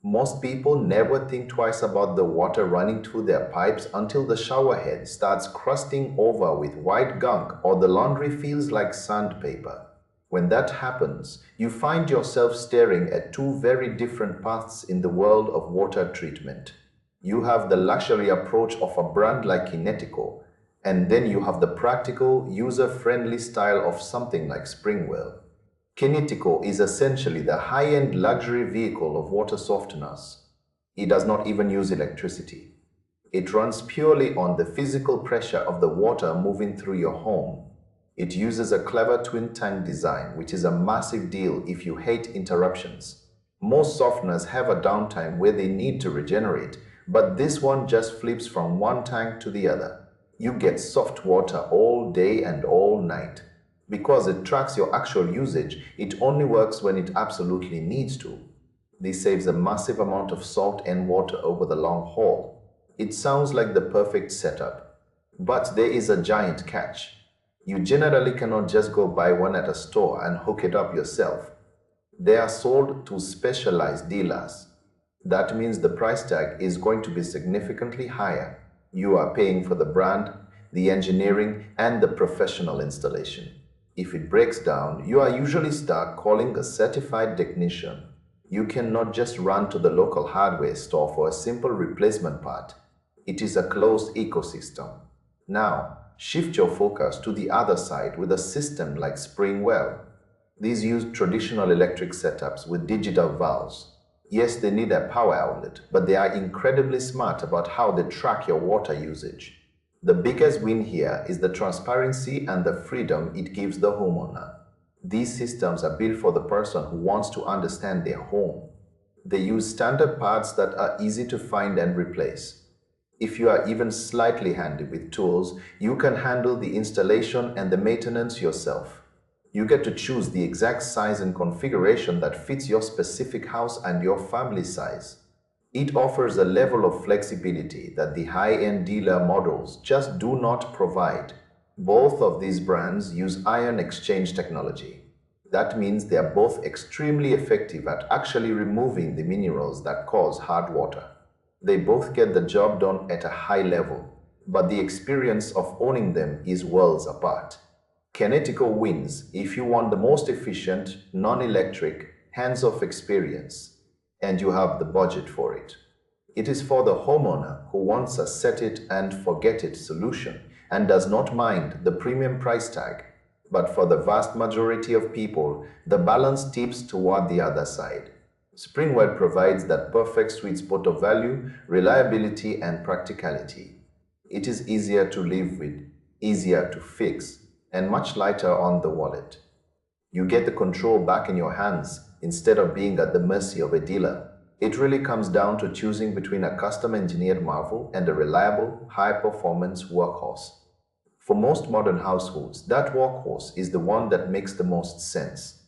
Most people never think twice about the water running through their pipes until the shower head starts crusting over with white gunk or the laundry feels like sandpaper. When that happens, you find yourself staring at two very different paths in the world of water treatment. You have the luxury approach of a brand like Kinetico, and then you have the practical, user-friendly style of something like SpringWell. Kinetico is essentially the high-end luxury vehicle of water softeners. It does not even use electricity. It runs purely on the physical pressure of the water moving through your home. It uses a clever twin tank design, which is a massive deal if you hate interruptions. Most softeners have a downtime where they need to regenerate, but this one just flips from one tank to the other. You get soft water all day and all night. Because it tracks your actual usage, it only works when it absolutely needs to. This saves a massive amount of salt and water over the long haul. It sounds like the perfect setup. But there is a giant catch. You generally cannot just go buy one at a store and hook it up yourself. They are sold to specialized dealers. That means the price tag is going to be significantly higher. You are paying for the brand, the engineering, and the professional installation. If it breaks down, you are usually stuck calling a certified technician. You cannot just run to the local hardware store for a simple replacement part. It is a closed ecosystem. Now, shift your focus to the other side with a system like SpringWell. These use traditional electric setups with digital valves. Yes, they need a power outlet, but they are incredibly smart about how they track your water usage. The biggest win here is the transparency and the freedom it gives the homeowner. These systems are built for the person who wants to understand their home. They use standard parts that are easy to find and replace. If you are even slightly handy with tools, you can handle the installation and the maintenance yourself. You get to choose the exact size and configuration that fits your specific house and your family size. It offers a level of flexibility that the high-end dealer models just do not provide. Both of these brands use ion exchange technology. That means they are both extremely effective at actually removing the minerals that cause hard water. They both get the job done at a high level, but the experience of owning them is worlds apart. Kinetico wins if you want the most efficient, non-electric, hands-off experience, and you have the budget for it. It is for the homeowner who wants a set-it-and-forget-it solution and does not mind the premium price tag. But for the vast majority of people, the balance tips toward the other side. SpringWell provides that perfect sweet spot of value, reliability, and practicality. It is easier to live with, easier to fix, and much lighter on the wallet. You get the control back in your hands instead of being at the mercy of a dealer. It really comes down to choosing between a custom-engineered marvel and a reliable, high-performance workhorse. For most modern households, that workhorse is the one that makes the most sense.